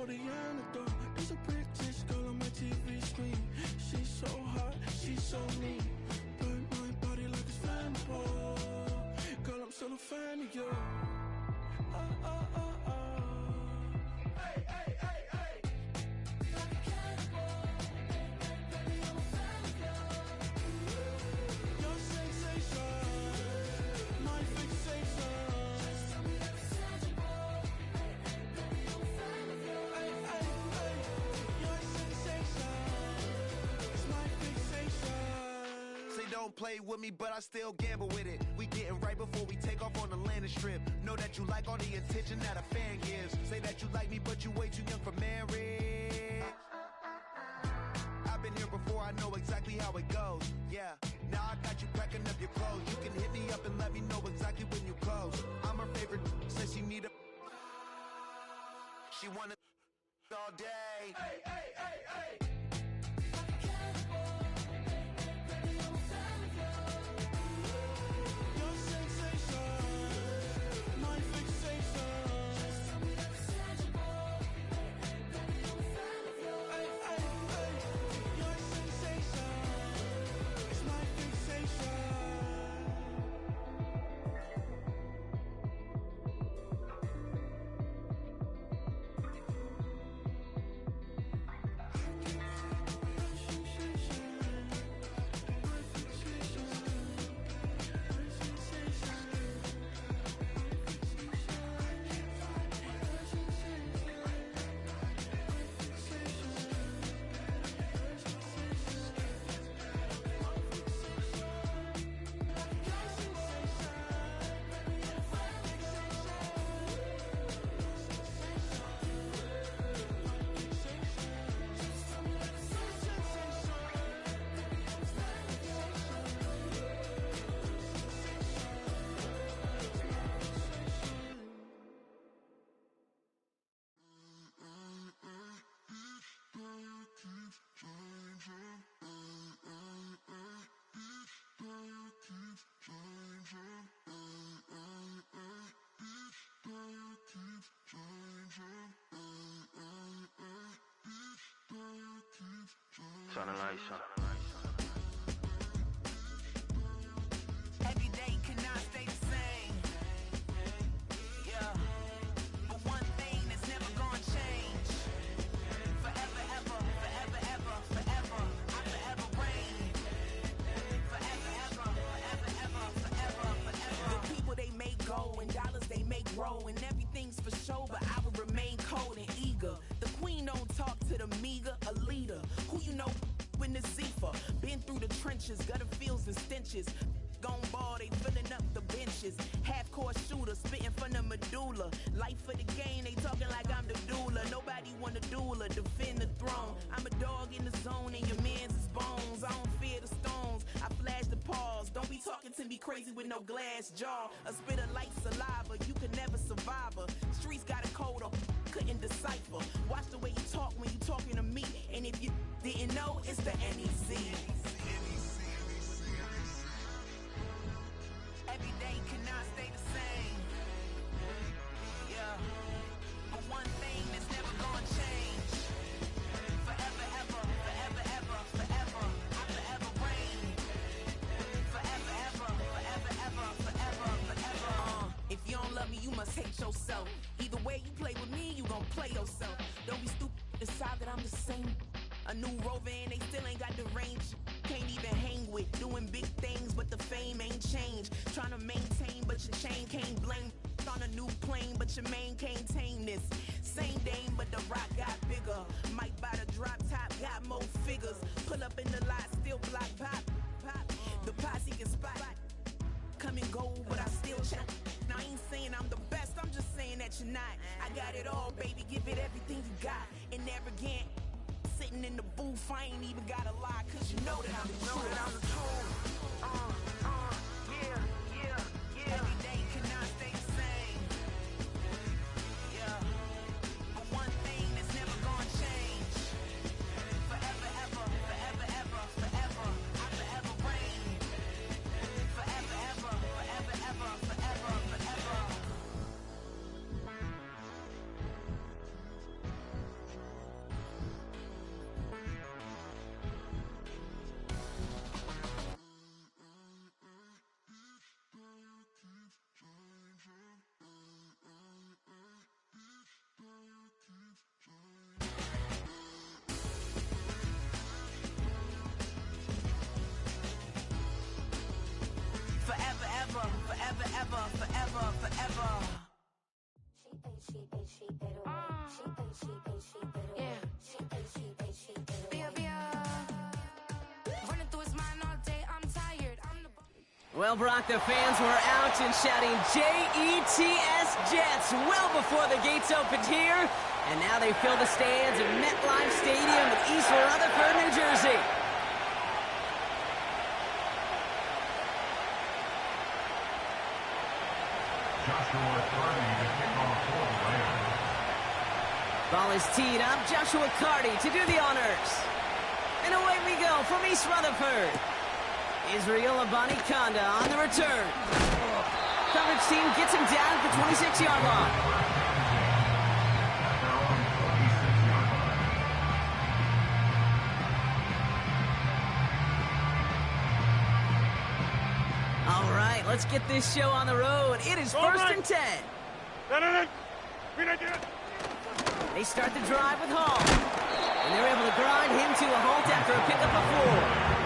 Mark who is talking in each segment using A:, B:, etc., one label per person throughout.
A: for the antidote. There's a British girl on my TV screen. She's so hot, she's so neat. Burn my body like it's flammable. Girl, I'm still a fan of you. Hey, hey, hey, hey. Like a cannibal. Baby, I'm a fan of you. Your sensation, my fixation. Just tell me that it's tangible. Baby, I'm a fan of you. Hey, hey, hey. Your sensation is my fixation.
B: Say don't play with me, but I still gamble with it. We getting right before we take off on the landing strip. Know that you like all the attention that a fan gives. Say that you like me, but you way too young for marriage. I've been here before, I know exactly how it goes. Yeah, now I got you packing up your clothes. You can hit me up and let me know exactly when you close. I'm her favorite, says she need a. She wanna all day. Hey, hey, hey, hey.
C: Turn the lights on.
D: Every day cannot stay the same. Yeah. But one thing that's never gonna change. Forever, ever, forever, ever, forever. I forever reign. Forever, ever, forever, ever, forever, forever. The people they make go and dollars they make grow. And everything's for show, but I will remain cold and eager. The queen don't talk to the meager, a leader. Who you know in the Zephyr, been through the trenches, gutter fields and stenches. Gone ball, they filling up the benches. Half-court shooter, spitting from the medulla. Life for the game, they talking like I'm the doula. Nobody wanna duel or defend the throne. I'm a dog in the zone and your man's is bones. I don't fear the stones, I flash the paws. Don't be talking to me crazy with no glass jaw. A spit of light saliva, you can never survive her. Streets got a code up, couldn't decipher. Watch the way you talk when you talking to me. And if you didn't know, it's the NEC. Every day cannot stay the same. Yeah. But one thing that's never gonna change. Forever, ever, forever, ever, forever. I forever reign. Forever, ever, forever, ever, forever, forever. If you don't love me, you must hate yourself. Either way you play with me, you gon' play yourself. Don't be stupid, decide that I'm the same. A new Rover and they still ain't got the range. Can't even hang with, doing big things, but the fame ain't changed. Trying to maintain, but your chain can't blame. On a new plane, but your main can't tame this. Same dame, but the rock got bigger. Might buy the drop top, got more figures. Pull up in the lot, still block pop. The posse can spot. Come and go, but I still check. Now I ain't saying I'm the best, I'm just saying that you're not. I got it all, baby, give it everything you got. And arrogant, sitting in the booth, I ain't even gotta lie, cause you know that I'm the truth. Yeah. Every day cannot stay the same. Yeah. But one thing that's never gonna change. Forever, ever, forever, ever, forever. I forever reign. Forever, ever, forever, ever, forever, forever.
E: Well, Brock, the fans were out and shouting J-E-T-S Jets well before the gates opened here. And now they fill the stands at MetLife Stadium in East Rutherford, New Jersey. Ball is teed up. Joshua Carty to do the honors. And away we go from East Rutherford. Israel Abani-Kanda on the return. Coverage team gets him down at the 26-yard line. All right, let's get this show on the road. It is first and 10. They start the drive with Hall. And they're able to grind him to a halt after a pickup of 4.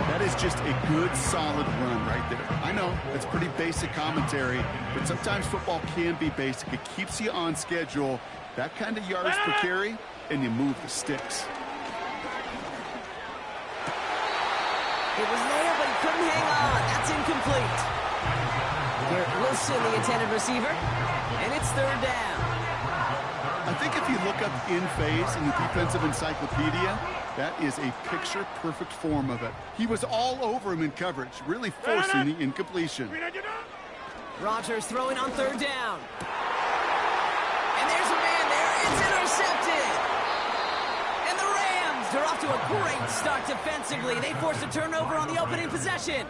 F: That is just a good, solid run right there. I know, it's pretty basic commentary, but sometimes football can be basic. It keeps you on schedule, that kind of yards per carry, and you move the sticks.
E: It was there, but he couldn't hang on. That's incomplete. Garrett Wilson, the intended receiver, and it's third down.
F: I think if you look up in phase in the defensive encyclopedia, that is a picture-perfect form of it. He was all over him in coverage, really forcing the incompletion.
E: Rodgers throwing on third down. And there's a man there. It's intercepted. And the Rams are off to a great start defensively. They forced a turnover on the opening possession.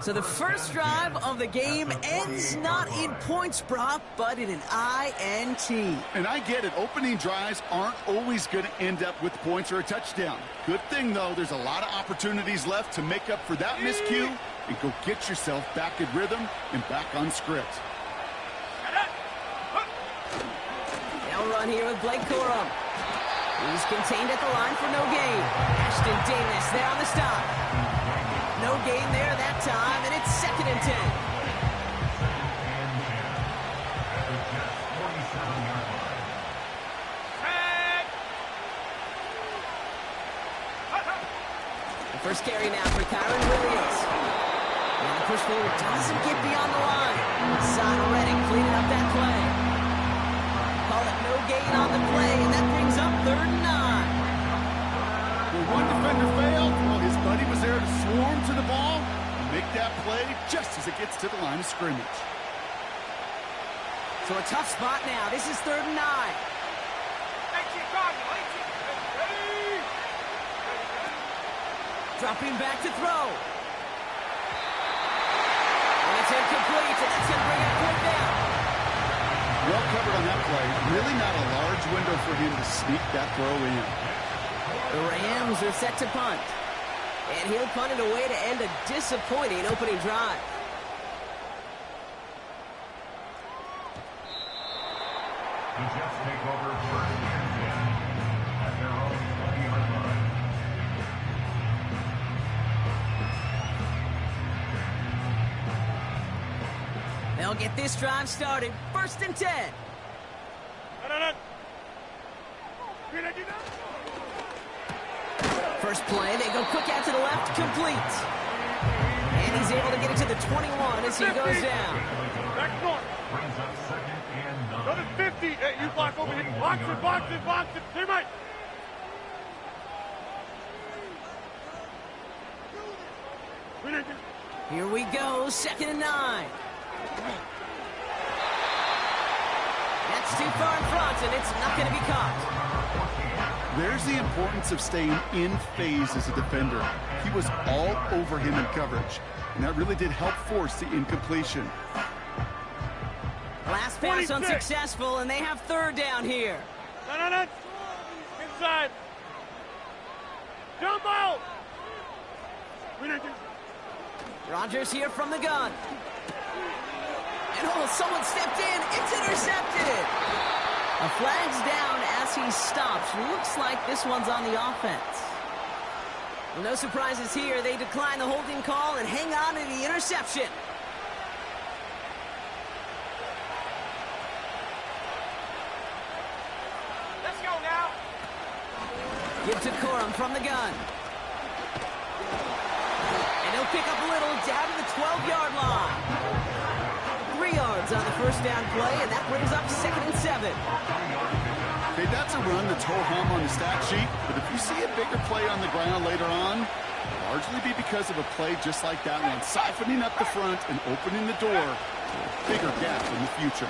E: So the first drive of the game ends not in points, Brock, but in an INT.
F: And I get it. Opening drives aren't always going to end up with points or a touchdown. Good thing, though, there's a lot of opportunities left to make up for that miscue and go get yourself back in rhythm and back on script.
E: Now run here with Blake Corum. He's contained at the line for no gain. Ashton Davis there on the stop. No gain there that time, and it's second and 10. The first carry now for Kyron Williams. And the push forward doesn't get beyond the line. Son Reddick cleaning up that play. Call it no gain on the play, and that brings up third and 9.
F: Well, one defender failed. Well, his buddy was there to swarm to the ball and make that play just as it gets to the line of scrimmage.
E: So a tough spot now. This is third and 9. Dropping back to throw. And it's incomplete, and that's going to bring it fourth down.
F: Well covered on that play. Really not a large window for him to sneak that throw in.
E: The Rams are set to punt. And he'll punt it away to end a disappointing opening drive.
G: The Jets take over first and 10 at their own 20-yard line.
E: They'll get this drive started. First and 10. First play, they go quick out to the left, complete. And he's able to get it to the 21 as he goes down.
G: Back north. Brings up second and 9.
H: Another 50. Hey, you block over here. Box it, box it, box it. Teammate.
E: Here we go, second and 9. That's too far in front, and it's not going to be caught.
F: There's the importance of staying in phase as a defender. He was all over him in coverage, and that really did help force the incompletion.
E: Last pass unsuccessful, and they have third down here.
H: No. Inside. Jump out.
E: Rodgers here from the gun. And someone stepped in. It's intercepted. A flag's down as he stops. Looks like this one's on the offense. Well, no surprises here. They decline the holding call and hang on to the interception. Give to Corum from the gun. And he'll pick up a little down to the 12-yard line. 3 yards on the first down play, and that brings up 2nd and 7.
F: Okay, that's a run that's ho-hum on the stat sheet, but if you see a bigger play on the ground later on, largely be because of a play just like that one, siphoning up the front and opening the door to a bigger gap in the future.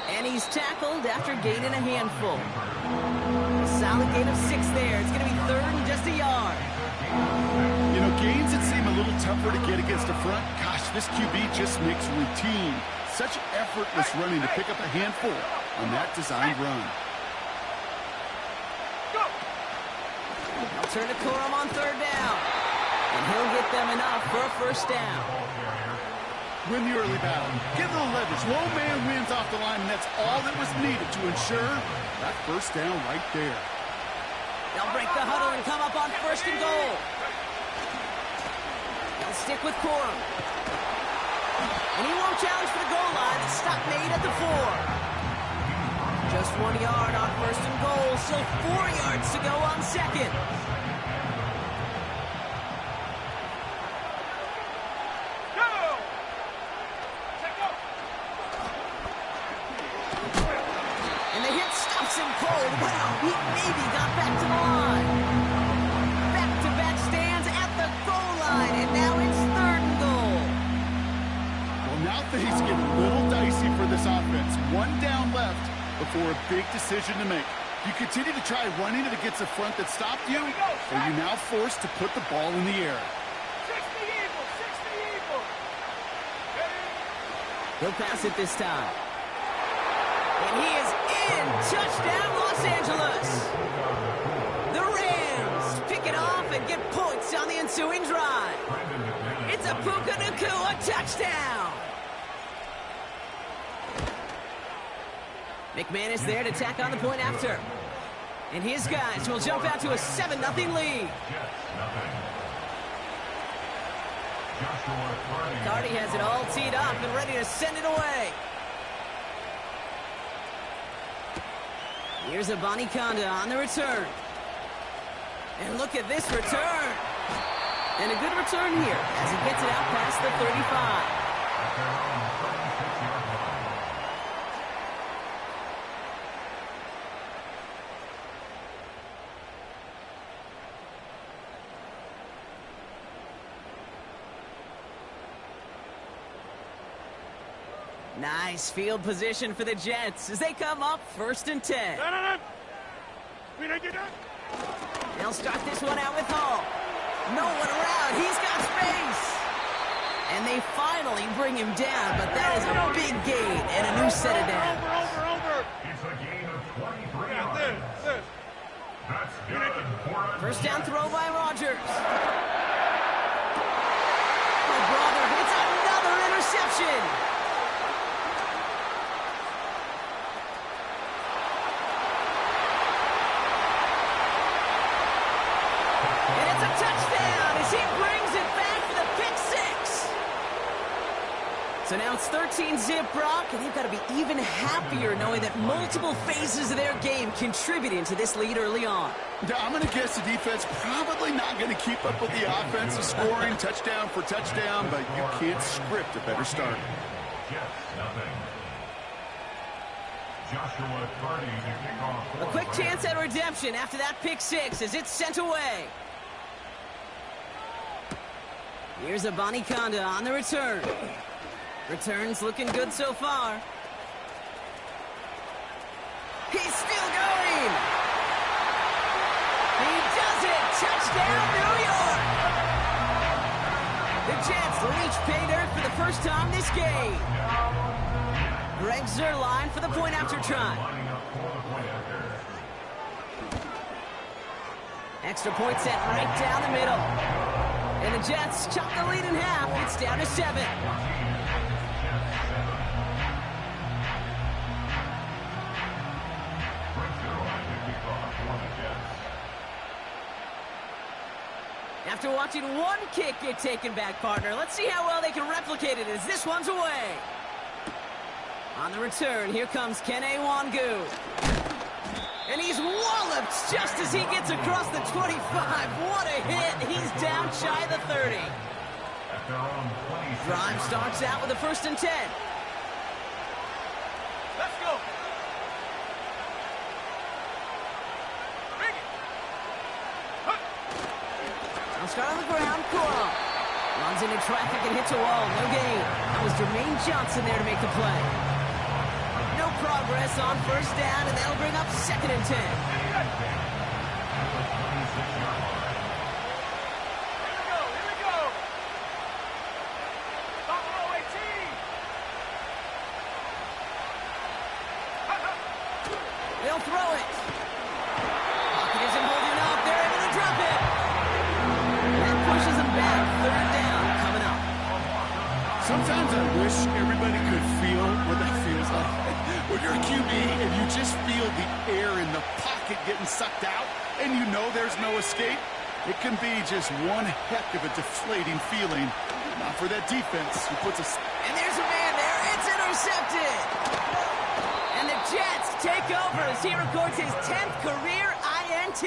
E: And he's tackled after gaining a handful. A solid gain of 6 there. It's going to be 3rd and just a yard.
F: You know, gains that seem a little tougher to get against the front, gosh, this QB just makes routine. Such effortless running to pick up a handful on that designed run.
E: They'll turn to Corum on 3rd down. And he'll get them enough for a first down.
F: Win the early battle. Get a little leverage. Low man wins off the line, and that's all that was needed to ensure that first down right there.
E: They'll break the huddle and come up on 1st and goal. They'll stick with Corum. And he won't challenge for the goal line. The stop made at the 4. Just 1 yard on 1st and goal, so 4 yards to go on 2nd. And the hit stops him cold. Wow, he maybe got back to the line. Back-to-back stands at the goal line, and now it's 3rd and goal.
F: Well, now things get a little dicey for this offense. 1 down left before a big decision to make. You continue to try running it against a front that stopped you, or are you now forced to put the ball in the air?
H: 60 Eagles!
E: He'll pass it this time. And he is in. Touchdown, Los Angeles. The Rams pick it off and get points on the ensuing drive. It's a Puka Nacua touchdown. McManus there to tack on the point after. And his guys will jump out to a 7-0 lead. Cardi has it all teed up and ready to send it away. Here's a Conda on the return. And look at this return. And a good return here as he gets it out past the 35. Nice field position for the Jets as they come up 1st and 10. They'll start this one out with Hall. No one around. He's got space. And they finally bring him down, but that is a big gain and a new set of downs.
G: Over. It's a gain of 23 yards. That's good.
E: First down throw by Rodgers. Oh, brother, it's another interception. Touchdown as he brings it back for the pick 6. So now it's 13-zip, Brock, and they've got to be even happier knowing that multiple phases of their game contributing to this lead early on.
F: I'm going to guess the defense probably not going to keep up with the offensive scoring touchdown for touchdown, but you can't script a better start.
E: A quick chance at redemption after that pick 6 as it's sent away. Here's a Conda on the return. Return's looking good so far. He's still going. He does it. Touchdown, New York. The Jets reach pay dirt for the first time this game. Greg Zuerlein for the point after try. Extra point set right down the middle. And the Jets chop the lead in half. It's down to 7. After watching one kick get taken back, partner, let's see how well they can replicate it as this one's away. On the return, here comes Kene Wangu. And he's walloped just as he gets across the 25. What a hit. He's down shy of the 30. Drive starts out with a 1st and 10.
H: Let's go. Bring it.
E: Now start on the ground. Cool. Runs into traffic and hits a wall. No gain. That was Jermaine Johnson there to make the play. No progress on 1st down, and that'll bring up 2nd and 10.
H: Here we go. Buffalo 18.
E: They'll throw it. Pocket isn't holding up. They're able to drop it. That pushes them back. 3rd down coming up.
F: Sometimes I wish everybody could feel what that feels like. When you're a QB and you just feel the air in the pocket getting sucked out and you know there's no escape, it can be just one heck of a deflating feeling. Not for that defense who puts a...
E: And there's a man there. It's intercepted. And the Jets take over as he records his 10th career INT.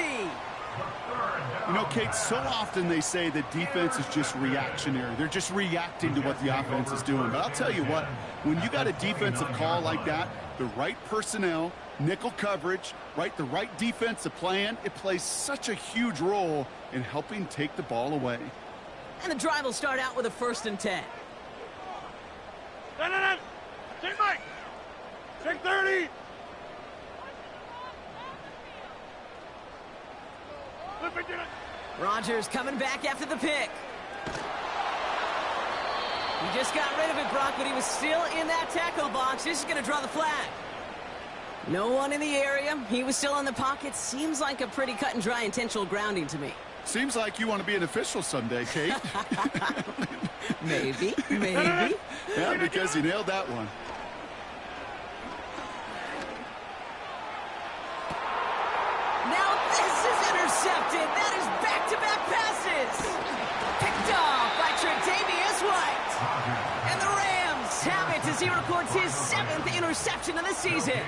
F: You know, Kate, so often they say that defense is just reactionary. They're just reacting to what the offense is doing. But I'll tell you what, when you got a defensive call like that, the right personnel, nickel coverage, the right defensive plan, it plays such a huge role in helping take the ball away.
E: And the drive will start out with a 1st and 10.
H: No. Take Mike. Take 30.
E: Rodgers coming back after the pick. He just got rid of it, Brock, but he was still in that tackle box. This is going to draw the flag. No one in the area. He was still in the pocket. Seems like a pretty cut and dry intentional grounding to me.
F: Seems like you want to be an official someday, Kate.
E: Maybe.
F: Yeah, because you nailed that one.
E: Now this is intercepted. That is back-to-back passes. Picked off by Tre'Davious White. And the Rams have it as he records his 7th interception of the season.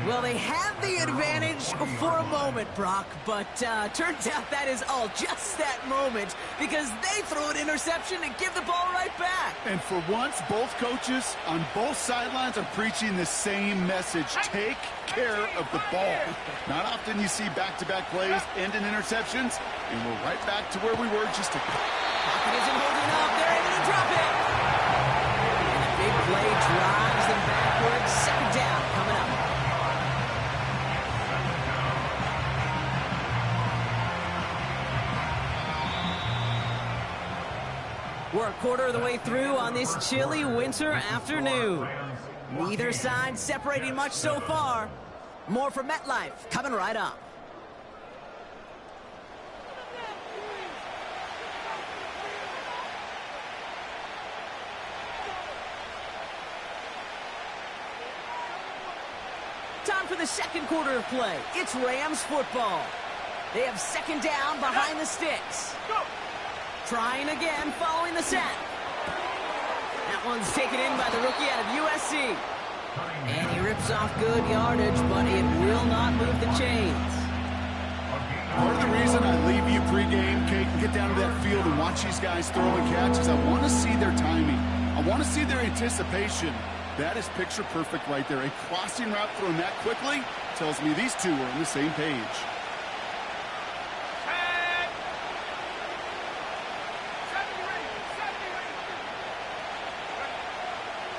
E: Well, they have the advantage for a moment, Brock, but turns out that is all just that moment because they throw an interception and give the ball right back.
F: And for once, both coaches on both sidelines are preaching the same message. Take care of the ball. Not often you see back-to-back plays end in interceptions, and we're right back to where we were just a...
E: Pocket isn't holding up. They're able to drop it. And a big play drives them backwards. 2nd down coming up. We're a quarter of the way through on this chilly winter afternoon. Neither side separating much so far. More from MetLife coming right up. Time for the 2nd quarter of play. It's Rams football. They have 2nd down behind the sticks. Trying again following the sack. That one's taken in by the rookie out of USC. And he rips off good yardage, but it will not move the chains.
F: Part of the reason I leave you pregame, Kate, and get down to that field and watch these guys throw and catch is I want to see their timing. I want to see their anticipation. That is picture perfect right there. A crossing route thrown that quickly tells me these two are on the same page.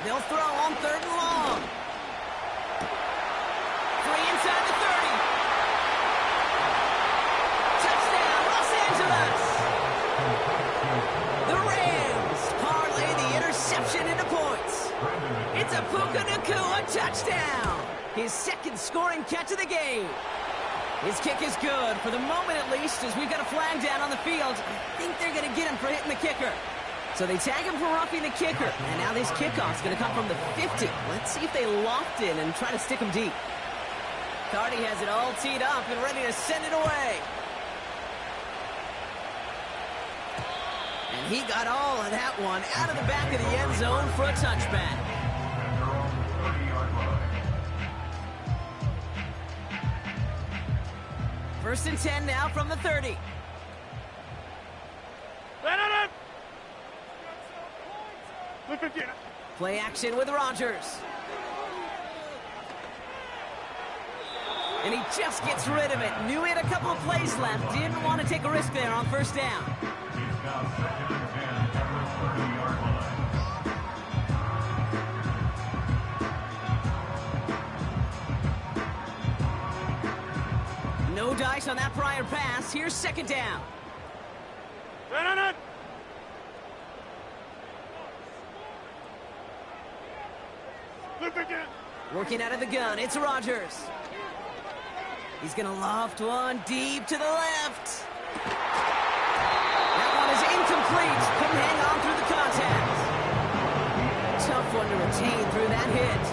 E: They'll throw on 3rd and long. 3 inside the 30. Touchdown, Los Angeles. The Rams parlay the interception into points. It's a Puka Nacua touchdown. His 2nd scoring catch of the game. His kick is good, for the moment at least, as we've got a flag down on the field. I think they're going to get him for hitting the kicker. So they tag him for roughing the kicker. And now this kickoff's going to come from the 50. Let's see if they loft in and try to stick him deep. Cardi has it all teed up and ready to send it away. And he got all of that one out of the back of the end zone for a touchback. First and 10 now from the 30. Play action with Rodgers. And he just gets rid of it. Knew he had a couple of plays left. Didn't want to take a risk there on first down.
G: He's now second and 10 at the 30-yard line.
E: No dice on that prior pass. Here's second down. Working out of the gun, it's Rodgers. He's going to loft one deep to the left. That one is incomplete. Couldn't hang on through the contact. Tough one to retain through that hit.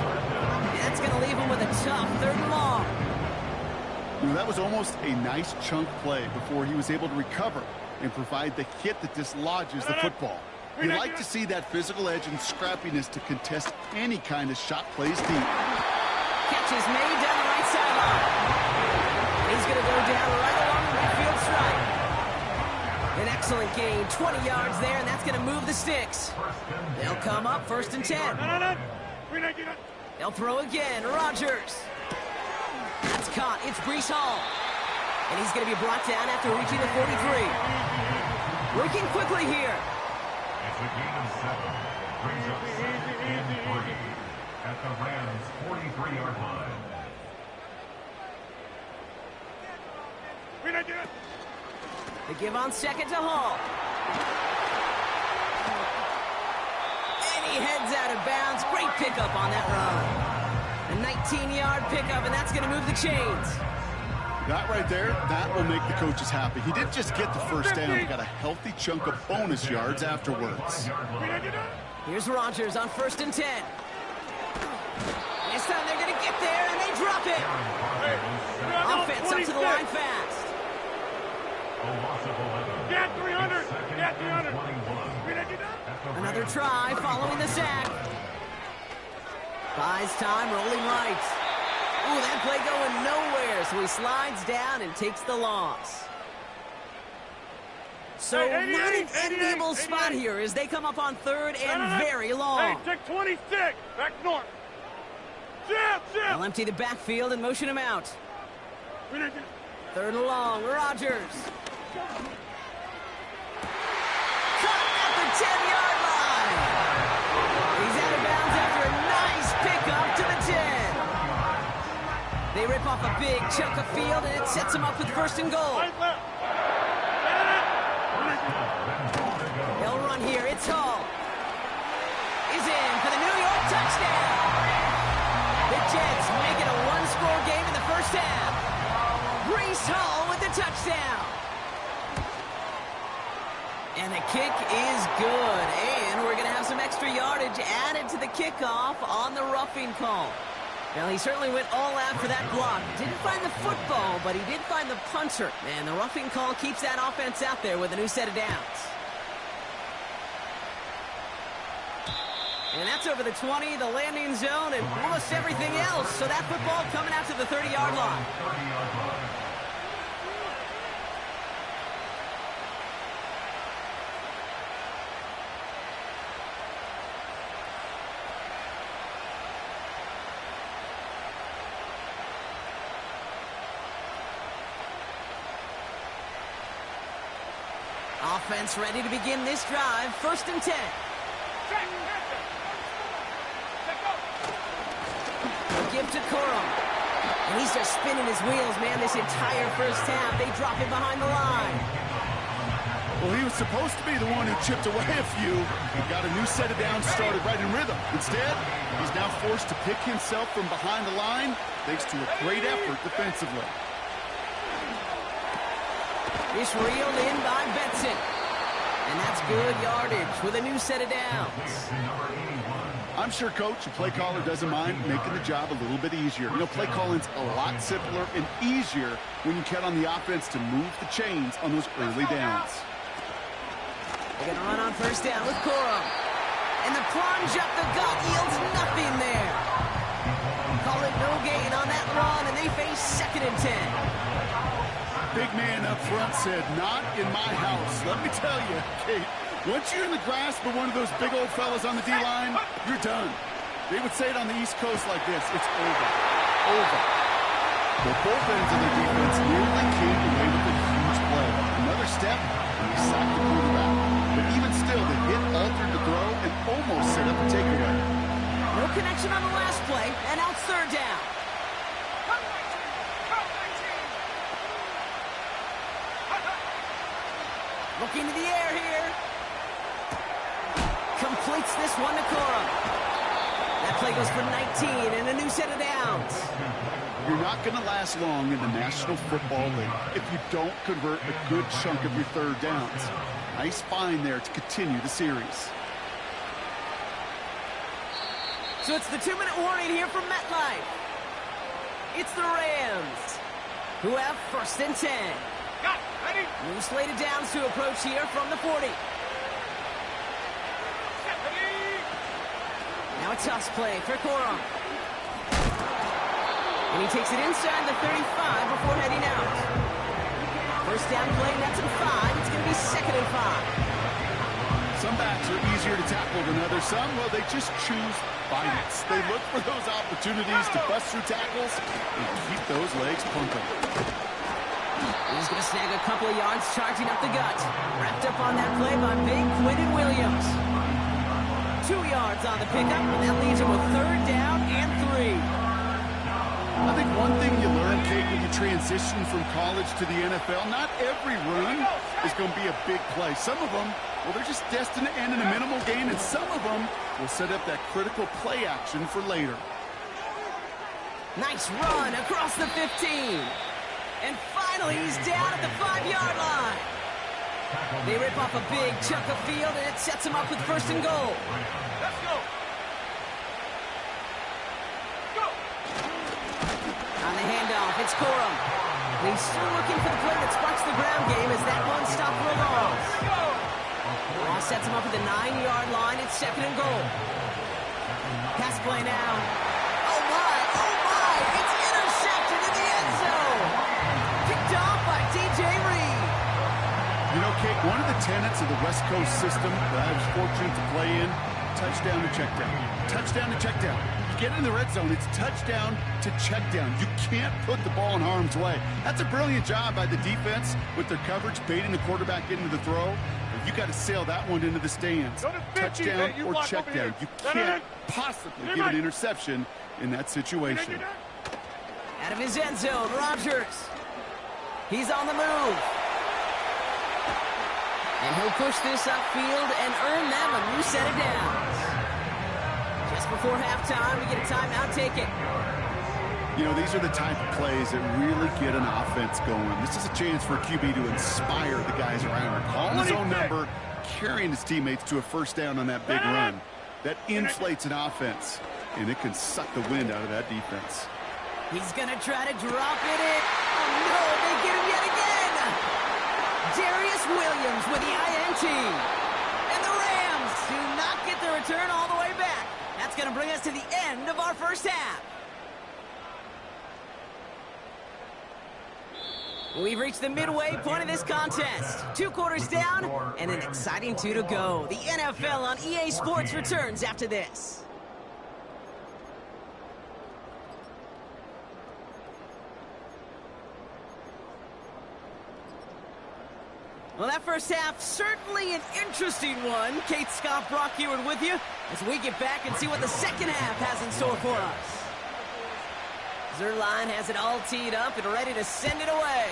E: That's going to leave him with a tough 3rd and long.
F: You know, that was almost a nice chunk play before he was able to recover and provide the hit that dislodges the football. You like to see that physical edge and scrappiness to contest any kind of shot plays deep.
E: Catch is made down the right sideline. He's going to go down right along the midfield stripe. An excellent gain, 20 yards there, and that's going to move the sticks. They'll come up 1st and 10. They'll throw again. Rodgers. That's caught. It's Breece Hall. And he's going to be brought down after reaching the 43. Working quickly here.
G: It's a gain of 7. Brings up 2nd and 3 at the Rams' 43-yard line.
E: They give on second to Hall. And he heads out of bounds. Great pickup on that run. A 19-yard pickup, and that's going to move the chains.
F: That right there, that will make the coaches happy. He didn't just get the first down. He got a healthy chunk of bonus yards afterwards.
E: Here's Rodgers on 1st and 10. This time they're going to get there, and they drop it. Offense up to the line fast.
H: Get 300! Get 300!
E: Another try following the sack. Buys time, rolling right. Ooh, that play going nowhere, so he slides down and takes the loss. So
H: Hey, 88,
E: not an
H: 88,
E: enviable
H: 88.
E: spot here as they come up on 3rd and very long.
H: Hey, take 26! Back north!
E: They'll empty the backfield and motion him out. 3rd and long, Rodgers. Caught at the 10-yard line. He's out of bounds after a nice pickup to the 10. They rip off a big chunk of field, and it sets him up with 1st and goal. They'll run here. It's Hall. He's in for the New York touchdown. The Jets make it a one-score game in the first half. Breece Hall with the touchdown. And the kick is good. And we're going to have some extra yardage added to the kickoff on the roughing call. Well, he certainly went all out for that block. Didn't find the football, but he did find the punter. And the roughing call keeps that offense out there with a new set of downs. And that's over the 20, the landing zone, and almost everything else. So that football coming out to the 30-yard line. Offense ready to begin this drive. 1st and 10. They'll give to Corum. And he's just spinning his wheels, man, this entire first half. They drop him behind the line.
F: Well, he was supposed to be the one who chipped away a few. He got a new set of downs started right in rhythm. Instead, he's now forced to pick himself from behind the line thanks to a great effort defensively.
E: It's reeled in by Benson. And that's good yardage with a new set of downs.
F: I'm sure Coach, a play caller, doesn't mind making the job a little bit easier. You know, play calling's a lot simpler and easier when you count on the offense to move the chains on those early downs.
E: They're going to run on first down with Corum. And the plunge up the gut yields nothing there. Call it no gain on that run, and they face 2nd and 10.
F: big man up front said, "Not in my house." Let me tell you, Kate, once you're in the grasp of one of those big old fellas on the D-line, you're done. They would say it on the East Coast like this: it's over. Over. Well, both ends of their defense nearly came away with a huge play. Another step, and they sacked the quarterback. But even still, the hit altered the throw and almost set up a takeaway.
E: No connection on the last play, and now it's third down. Looking to the air here. Completes this one to Corum. That play goes for 19 and a new set of downs.
F: You're not going to last long in the National Football League if you don't convert a good chunk of your third downs. Nice find there to continue the series.
E: So it's the 2-minute warning here from MetLife. It's the Rams, who have 1st and 10.
H: Got ready.
E: New slated downs to approach here from the 40. Now a toss play for Corum. And he takes it inside the 35 before heading out. First down play, that's in 5. It's going to be 2nd and 5.
F: Some backs are easier to tackle than others. Some, well, they just choose violence. They look for those opportunities to bust through tackles and keep those legs pumping.
E: He's going to snag a couple of yards, charging up the gut. Wrapped up on that play by big Quentin Williams. 2 yards on the pickup, and that leaves him with 3rd down and 3.
F: I think one thing you learn, Kate, when you transition from college to the NFL, not every run is going to be a big play. Some of them, well, they're just destined to end in a minimal gain, and some of them will set up that critical play action for later.
E: Nice run across the 15. And finally, he's down at the 5-yard line. They rip off a big chunk of field, and it sets him up with 1st and goal.
H: Let's go.
E: On the handoff, it's Corum. He's still looking for the play that sparks the ground game as that one stopped for a loss. Ball sets him up at the 9-yard line. It's 2nd and goal. Pass play now. Oh, my. It's intercepted in the end zone. Picked off by DJ Reed.
F: You know, Kate, one of the tenets of the West Coast system that I was fortunate to play in, touchdown to check down. Touchdown to check down. You get in the red zone, it's touchdown to check down. You can't put the ball in harm's way. That's a brilliant job by the defense with their coverage, baiting the quarterback into the throw. You got to sail that one into the stands. Touchdown or check down. You can't possibly give an interception in that situation.
E: Out of his end zone, Rodgers. He's on the move. And he'll push this upfield and earn them a new set of downs. Just before halftime, we get a timeout. Take it.
F: You know, these are the type of plays that really get an offense going. This is a chance for a QB to inspire the guys around him. Calling his own number, carrying his teammates to a 1st down on that big run. That inflates an offense, and it can suck the wind out of that defense.
E: He's going to try to drop it in. Oh, no, they get him yet again. Darius Williams with the INT. And the Rams do not get the return all the way back. That's going to bring us to the end of our first half. We've reached the midway point of this contest. 2 quarters down and an exciting 2 to go. The NFL on EA Sports returns after this. Well, that first half, certainly an interesting one. Kate, Scott, Brock Ewing with you as we get back and see what the second half has in store for us. Zerline has it all teed up and ready to send it away.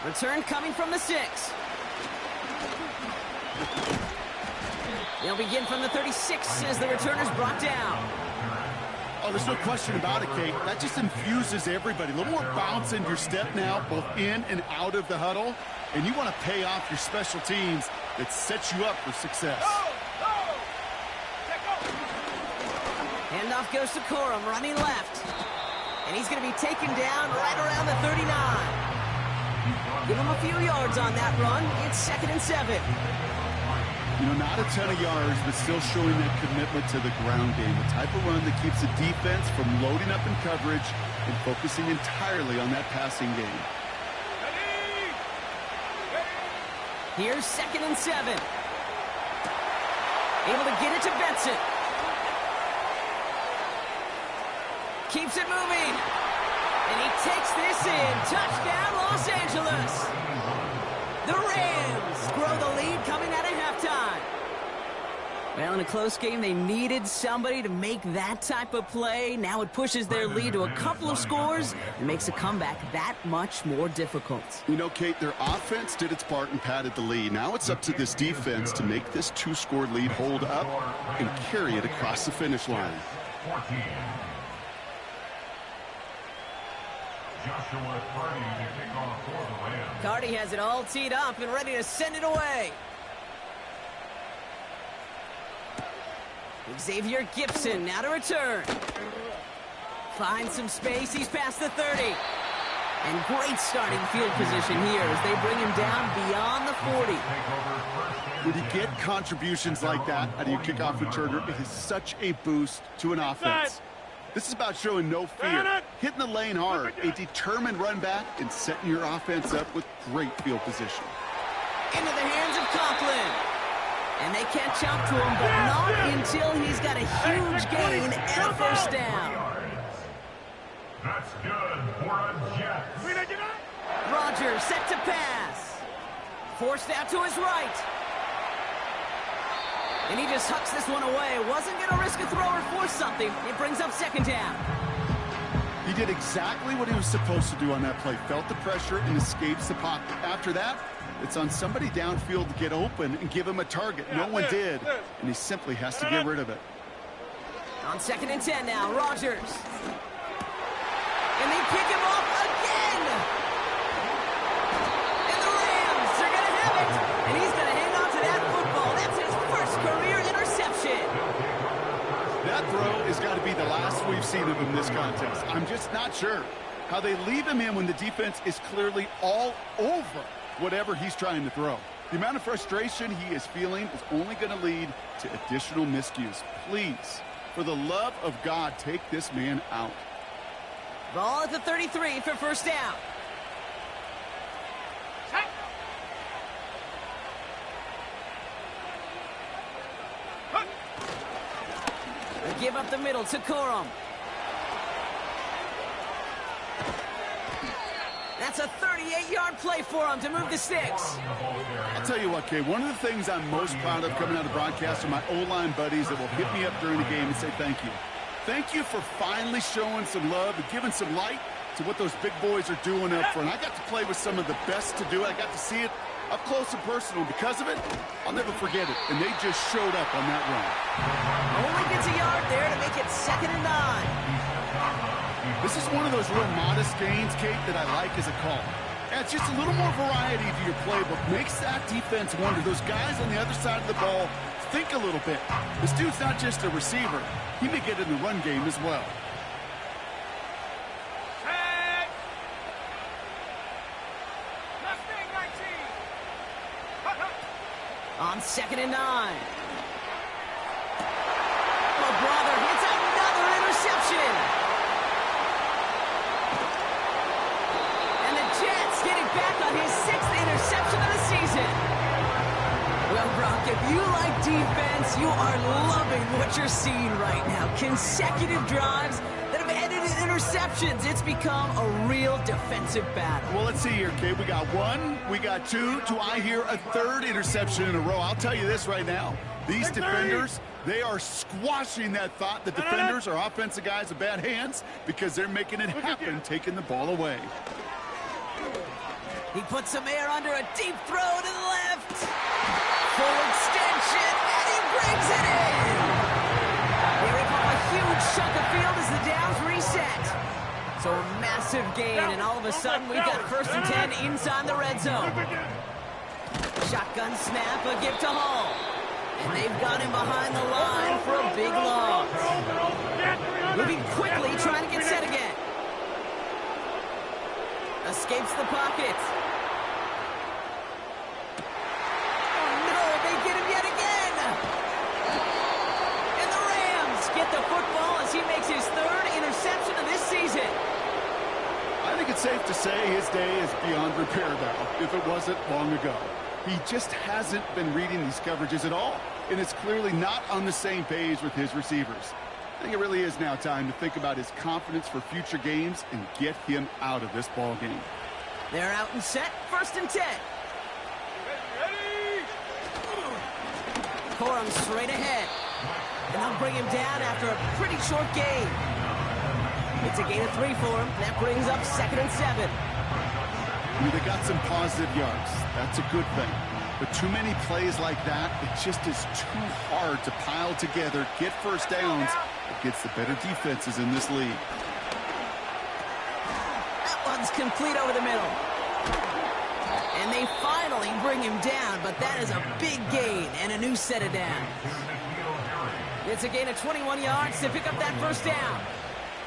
E: Return coming from the 6. They'll begin from the 36 as the returner's brought down.
F: Oh, there's no question about it, Kate. That just infuses everybody. A little more bounce in your step now, both in and out of the huddle. And you want to pay off your special teams that sets you up for success.
E: Handoff goes to Corum, running left. And he's going to be taken down right around the 39. Give him a few yards on that run. It's 2nd and 7.
F: You know, not a ton of yards, but still showing that commitment to the ground game. The type of run that keeps the defense from loading up in coverage and focusing entirely on that passing game.
E: Here's 2nd and 7. Able to get it to Benson. Keeps it moving. And he takes this in. Touchdown, Los Angeles. The Rams grow the lead coming out of halftime. Well, in a close game, they needed somebody to make that type of play. Now it pushes their lead to a couple of scores and makes a comeback that much more difficult.
F: You know, Kate, their offense did its part and padded the lead. Now it's up to this defense to make this 2-score lead hold up and carry it across the finish line.
G: 14. Joshua Cardi to kick off for the Rams.
E: Cardi has it all teed up and ready to send it away. Xavier Gibson now to return. Finds some space. He's past the 30. And great starting field position here as they bring him down beyond the 40.
F: When you get contributions like that out of your kickoff returner, it is such a boost to an offense. This is about showing no fear, hitting the lane hard, a determined run back, and setting your offense up with great field position.
E: Into the hands of Conklin. And they catch up to him, but not until he's got a huge gain and a first down.
G: That's good for a Jets.
E: Rodgers set to pass. Forced out to his right. And he just hucks this one away. Wasn't going to risk a throw or force something. It brings up 2nd down.
F: He did exactly what he was supposed to do on that play. Felt the pressure and escapes the pocket. After that, it's on somebody downfield to get open and give him a target. No one did, and he simply has to get rid of it.
E: On 2nd and 10 now, Rodgers. And they pick him off again. And the Rams are going to have it. And he's going to hang on to that football. That's his first career interception.
F: That throw has got to be the last we've seen of him in this contest. I'm just not sure how they leave him in when the defense is clearly all over whatever he's trying to throw. The amount of frustration he is feeling is only going to lead to additional miscues. Please, for the love of God, take this man out.
E: Ball at the 33 for first down. They give up the middle to Corum. That's a 38-yard play for him to move the sticks.
F: I'll tell you what, Kay, one of the things I'm most proud of coming out of the broadcast are my O-line buddies that will hit me up during the game and say thank you. Thank you for finally showing some love and giving some light to what those big boys are doing up front. I got to play with some of the best to do it. I got to see it up close and personal. Because of it, I'll never forget it. And they just showed up on that run.
E: Only gets a yard there to make it 2nd and 9.
F: This is one of those real modest gains, Kate, that I like as a call. Adds just a little more variety to your playbook. Makes that defense wonder. Those guys on the other side of the ball think a little bit. This dude's not just a receiver. He may get in the run game as well.
E: On 2nd and 9. Oh, brother, hits another interception. And the Jets getting back on his 6th interception of the season. Well, Brock, if you like defense, you are loving what you're seeing right now. Consecutive drives that have ended in interceptions. It's become a real defensive battle.
F: Well, let's see here, Kate. We got 1, we got 2. Do I hear a 3rd interception in a row? I'll tell you this right now. These defenders, they are squashing that thought. The defenders are offensive guys with bad hands because they're making it happen, taking the ball away.
E: He puts some air under a deep throw to the left. Full extension, and he brings it in. They rip off a huge chunk of field as the downs reset. So a massive gain, and all of a sudden we've got 1st and 10 inside the red zone. Shotgun snap, a give to Hall. And they've got him behind the line for a big loss. Moving quickly, trying to get set again. Escapes the pocket. Oh no, they get him yet again. And the Rams get the football as he makes his 3rd interception of this season.
F: safe to say his day is beyond repair now, if it wasn't long ago. He just hasn't been reading these coverages at all, and it's clearly not on the same page with his receivers. I think it really is now time to think about his confidence for future games and get him out of this ball game.
E: They're out and set, 1st and 10. Corum straight ahead. And they'll bring him down after a pretty short gain. It's a gain of 3 for him. That brings up 2nd and 7.
F: They got some positive yards. That's a good thing. But too many plays like that, it just is too hard to pile together, get first downs against the better defenses in this league.
E: That one's complete over the middle. And they finally bring him down, but that is a big gain and a new set of downs. It's a gain of 21 yards to pick up that first down.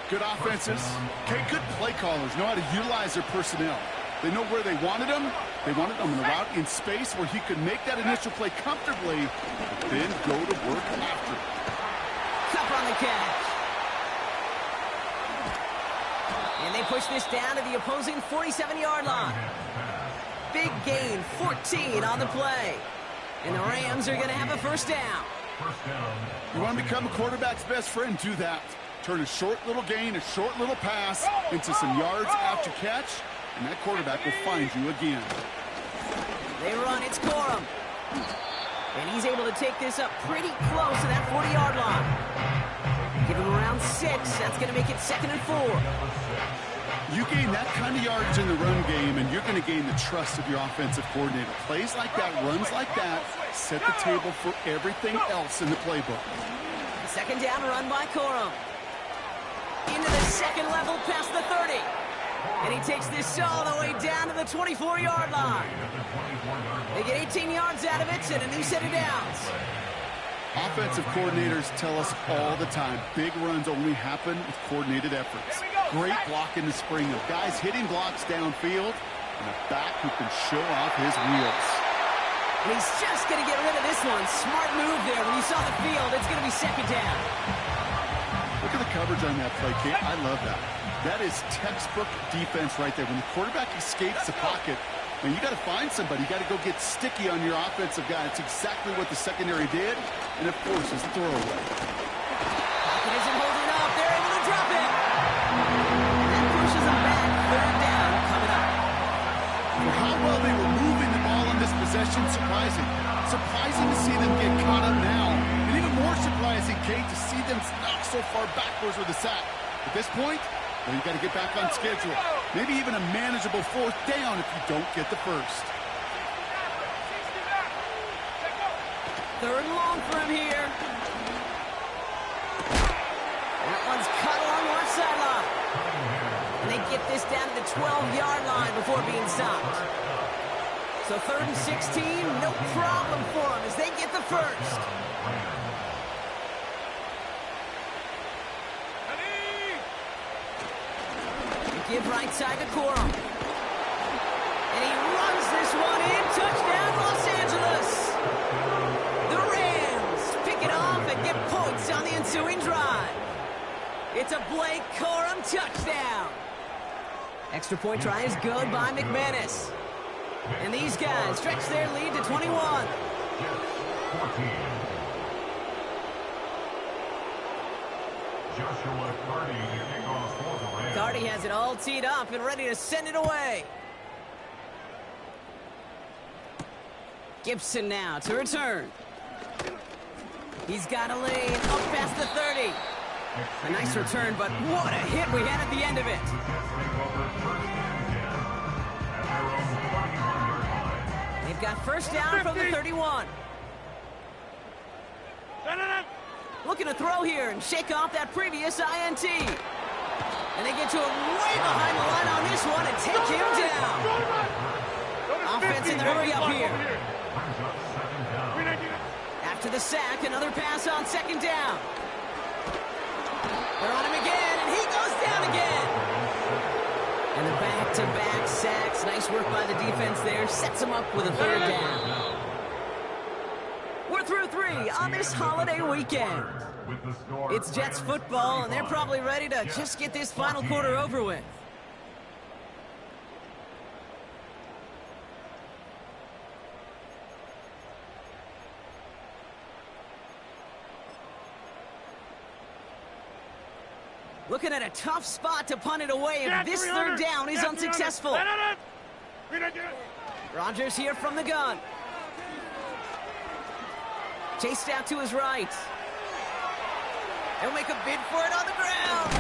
F: Good offenses. Okay, good play callers know how to utilize their personnel. They know where they wanted him. They wanted him in a route in space where he could make that initial play comfortably, but then go to work after it.
E: Cup on the catch. And they push this down to the opposing 47-yard line. Big gain, 14 on the play. And the Rams are going to have a first down.
F: You want to become a quarterback's best friend, do that. Turn a short little gain, a short little pass into some yards after catch, and that quarterback will find you again.
E: They run, it's Corum. And he's able to take this up pretty close to that 40-yard line. Give him around 6. That's going to make it 2nd and 4.
F: You gain that kind of yardage in the run game, and you're going to gain the trust of your offensive coordinator. Plays like that, runs like that, set the table for everything else in the playbook.
E: 2nd down run by Corum. Into the second level past the 30. And he takes this all the way down to the 24-yard line. They get 18 yards out of it and a new set of downs.
F: Offensive coordinators tell us all the time, big runs only happen with coordinated efforts. Great block in the spring of guys hitting blocks downfield and a back who can show off his wheels.
E: And he's just going to get rid of this one. Smart move there. When you saw the field, it's going to be 2nd down.
F: Look at the coverage on that play, Kate. I love that. That is textbook defense right there. When the quarterback escapes the pocket, and you got to find somebody. You got to go get sticky on your offensive guy. It's exactly what the secondary did, and it forces the throwaway.
E: Pocket isn't holding up. They're able to drop it. And that pushes them back. 3rd down coming up.
F: For how well they were moving the ball in this possession, surprising. Surprising to see them get caught up now. And even more surprising, Kate, to see them knock so far backwards with the sack. At this point, well, you got to get back on schedule. Maybe even a manageable 4th down if you don't get the first.
E: 3rd and long for him here. That one's cut along one sideline. And they get this down to the 12-yard line before being stopped. So 3rd and 16, no problem for them as they get the first. Give right side to Corum. And he runs this one in. Touchdown, Los Angeles. The Rams pick it off and get points on the ensuing drive. It's a Blake Corum touchdown. Extra point try is good by McManus. And these guys stretch their lead to 21. Cardi has it all teed up and ready to send it away. Gibson now to return. He's got a lane up past the 30. A nice return, but what a hit we had at the end of it. They've got first down from the 31. Looking to throw here and shake off that previous INT. And they get to him way behind the line on this one and take him down. Offense in the hurry up here. After the sack, another pass on 2nd down. They're on him again, and he goes down again. And the back-to-back sacks. Nice work by the defense there. Sets him up with a 3rd down. We're through 3 on this holiday weekend. It's Jets football, and they're probably ready to just get this final quarter over with. Looking at a tough spot to punt it away if this third down is unsuccessful. Rodgers here from the gun. Chased out to his right. He'll make a bid for it on the ground.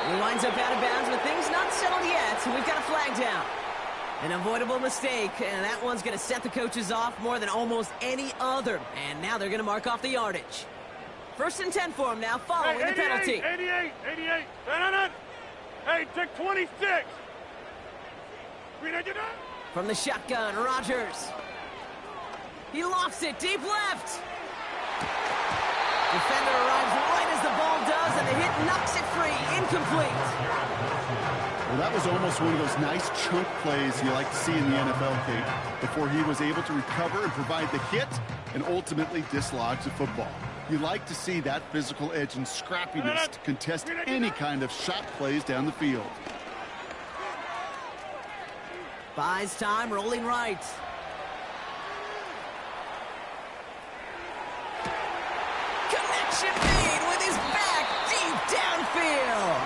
E: He winds up out of bounds with things not settled yet. We've got a flag down. An avoidable mistake, and that one's going to set the coaches off more than almost any other. And now they're going to mark off the yardage. 1st and 10 for him now, following the penalty.
H: 88. Hey, take 26.
E: From the shotgun, Rodgers. He lofts it deep left. Defender arrives right as the ball does, and the hit knocks it free. Incomplete.
F: Well, that was almost one of those nice chunk plays you like to see in the NFL, Kate, before he was able to recover and provide the hit and ultimately dislodge the football. You like to see that physical edge and scrappiness to contest any kind of shot plays down the field.
E: Buys time, rolling right. Connection made with his back deep downfield.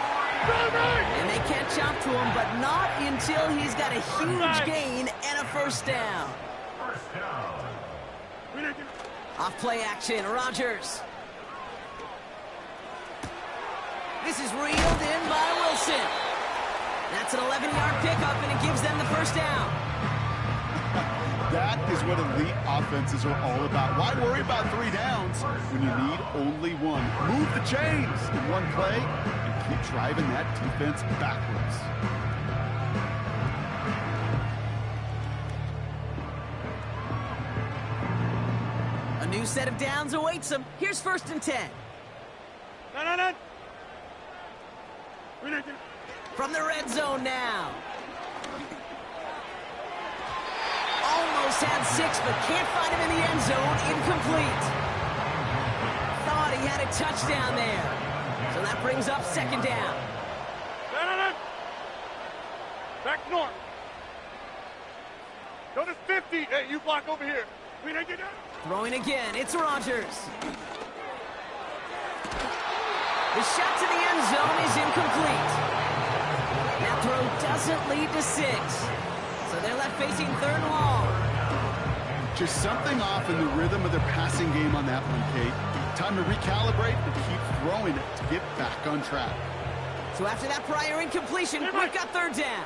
E: And they catch up to him, but not until he's got a huge gain and a 1st down. Off play action, Rodgers. This is reeled in by Wilson. That's an 11-yard pickup, and it gives them the 1st down.
F: That is what elite offenses are all about. Why worry about 3 downs when you need only one? Move the chains in one play and keep driving that defense backwards.
E: A new set of downs awaits them. Here's 1st and 10. From the red zone now. Almost had 6, but can't find him in the end zone. Incomplete. Thought he had a touchdown there. So that brings up 2nd down.
H: Back north. Go to 50. Hey, you block over here.
E: Throwing again. It's Rodgers. The shot to the end zone is incomplete. That throw doesn't lead to 6. So they're left facing 3rd and long.
F: Just something off in the rhythm of their passing game on that one, Kate. Time to recalibrate and keep throwing it to get back on track.
E: So after that prior incompletion, we've got 3rd down.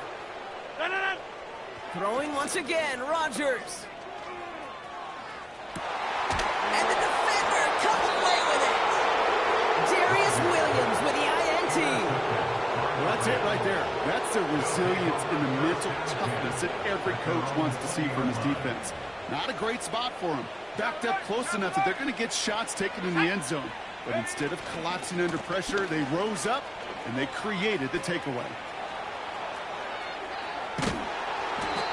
E: Throwing once again, Rodgers. And the defender comes away with it. Darius Williams with the INT.
F: Well, that's it right there. That's the resilience and the mental toughness that every coach wants to see from his defense. Not a great spot for him. Backed up close enough that they're going to get shots taken in the end zone. But instead of collapsing under pressure, they rose up and they created the takeaway.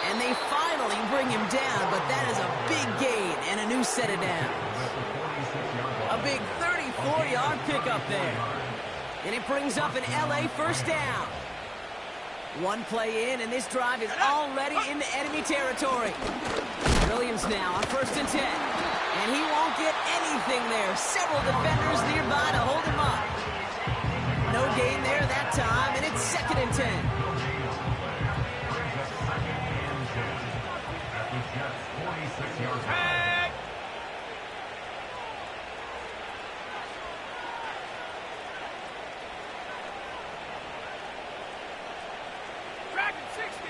E: And they finally bring him down, but that is a big gain and a new set of downs. A big 34-yard pickup there. And it brings up an LA 1st down. One play in, and this drive is already into enemy territory. Williams now on 1st and 10. And he won't get anything there. Several defenders nearby to hold him up. No gain there that time, and it's 2nd and 10.
H: Dragon 60.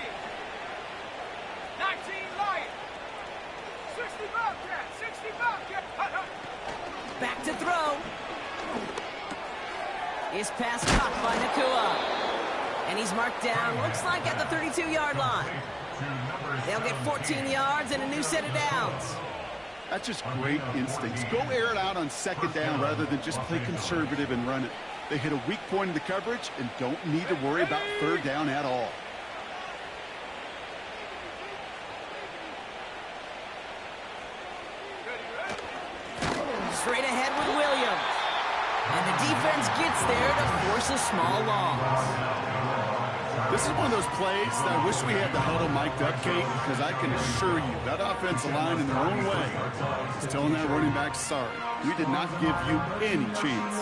H: 19 Lion. 60 Bobcat. 60 Bobcat.
E: Back to throw. His pass caught by Nakua. And he's marked down, looks like at the 32-yard line. They'll get 14 yards and a new set of downs.
F: That's just great instincts. Go air it out on 2nd down rather than just play conservative and run it. They hit a weak point in the coverage and don't need to worry about 3rd down at all.
E: Straight ahead with Williams. And the defense gets there to force a small loss.
F: This is one of those plays that I wish we had the huddle mic'd up, Kate, because I can assure you that offensive line in their own way is telling that running back, sorry, we did not give you any chance.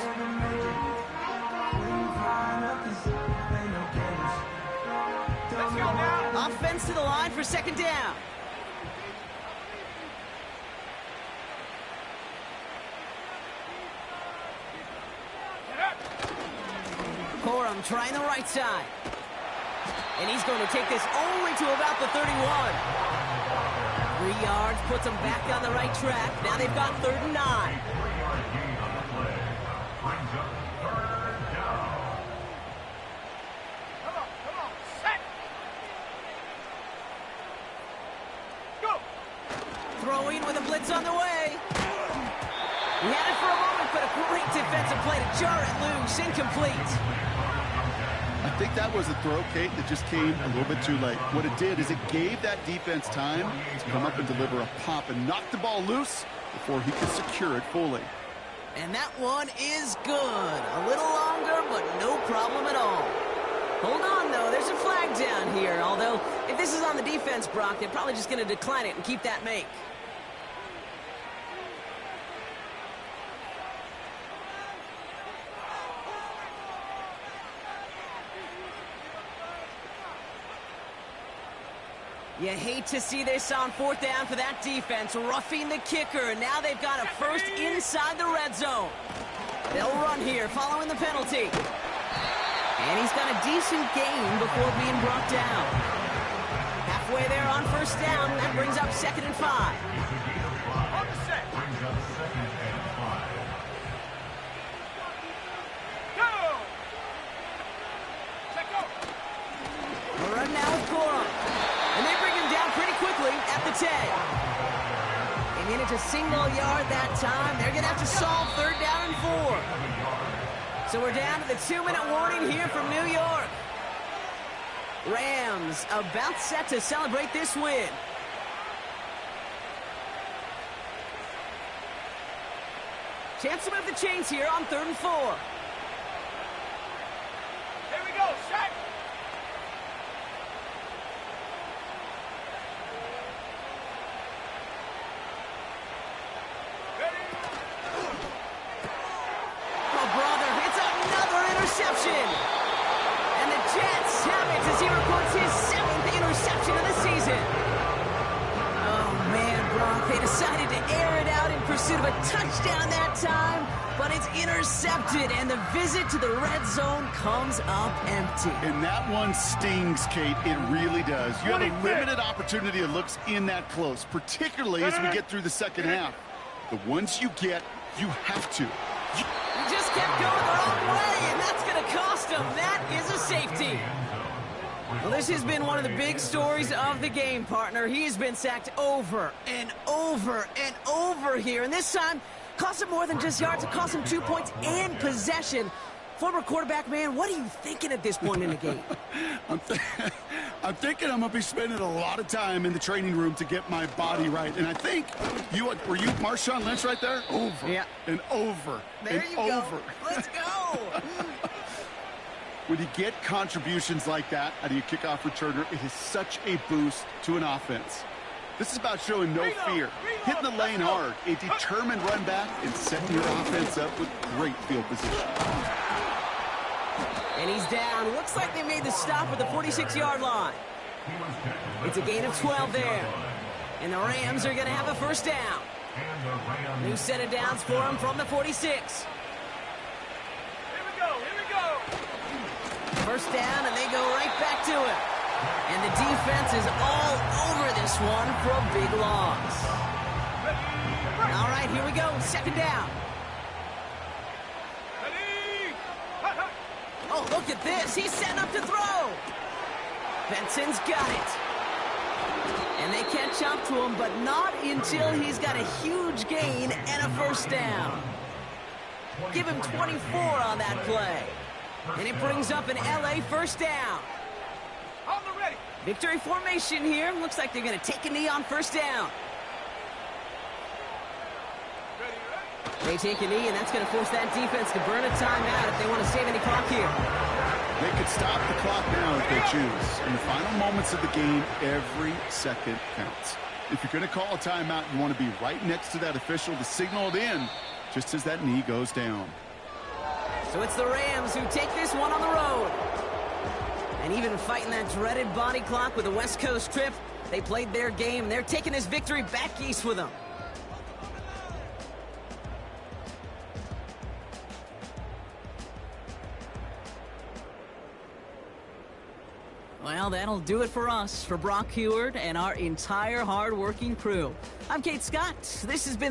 E: Offense to the line for second down. Corum trying the right side. And he's going to take this only to about the 31. 3 yards puts them back on the right track. Now they've got 3rd and 9.
G: 3-yard gain on the play. Brings up 3rd down.
H: Come on, set. Go.
E: Throwing with a blitz on the way. He had it for a moment, but a great defensive play to jar it loose. Incomplete.
F: I think that was a throw, Kate, that just came a little bit too late. What it did is it gave that defense time to come up and deliver a pop and knock the ball loose before he could secure it fully.
E: And that one is good. A little longer, but no problem at all. Hold on, though. There's a flag down here. Although, if this is on the defense, Brock, they're probably just going to decline it and keep that make. You hate to see this on 4th down for that defense, roughing the kicker. Now they've got a first inside the red zone. They'll run here following the penalty. And he's got a decent gain before being brought down. Halfway there on 1st down. That brings up 2nd and 5.
H: On the set.
G: Brings up 2nd and 5.
H: Go. Set go.
E: We're running now with Corum. And they bring him down pretty quickly at the 10. They made it to single yard that time. They're going to have to solve 3rd down and 4. So we're down to the 2-minute warning here from New York. Rams about set to celebrate this win. Chance to move the chains here on 3rd and 4.
H: Here we go, set.
E: Interception. And the Jets have it as he records his 7th interception of the season. Oh, man, Brock, they decided to air it out in pursuit of a touchdown that time, but it's intercepted, and the visit to the red zone comes up empty.
F: And that one stings, Kate. It really does. You have a limited opportunity of looks in that close, particularly as we get through the second half. The ones you get, you have to.
E: He just kept going the wrong way, and that's going to cost him. That is a safety. Well, this has been one of the big stories of the game, partner. He has been sacked over and over and over here, and this time cost him more than just yards. It cost him 2 points and possession. Former quarterback, man, what are you thinking at this point in the game?
F: I'm thinking I'm going to be spending a lot of time in the training room to get my body right. And I think, were you Marshawn Lynch right there? Over and over
E: there
F: and
E: you
F: over.
E: Go. Let's go.
F: When you get contributions like that out of your kickoff returner, it is such a boost to an offense. This is about showing no fear, hitting the lane hard, a determined run back, and setting your offense up with great field position.
E: And he's down. Looks like they made the stop at the 46-yard line. It's a gain of 12 there. And the Rams are going to have a first down. New set of downs for him from the 46.
H: Here we go.
E: First down, and they go right back to it. And the defense is all over this one for a big loss. All right, here we go. 2nd down. Oh, look at this. He's setting up to throw. Benson's got it. And they catch up to him, but not until he's got a huge gain and a first down. Give him 24 on that play. And it brings up an LA first down.
H: On the ready.
E: Victory formation here. Looks like they're going to take a knee on first down. They take a knee, and that's going to force that defense to burn a timeout if they want to save any clock here.
F: They could stop the clock now if they choose. In the final moments of the game, every second counts. If you're going to call a timeout, you want to be right next to that official to signal it in just as that knee goes down.
E: So it's the Rams who take this one on the road. And And even fighting that dreaded body clock with a West Coast trip, they played their game, and they're taking this victory back east with them. Well, that'll do it for us, for Brock Heward and our entire hard-working crew. I'm Kate Scott. This has been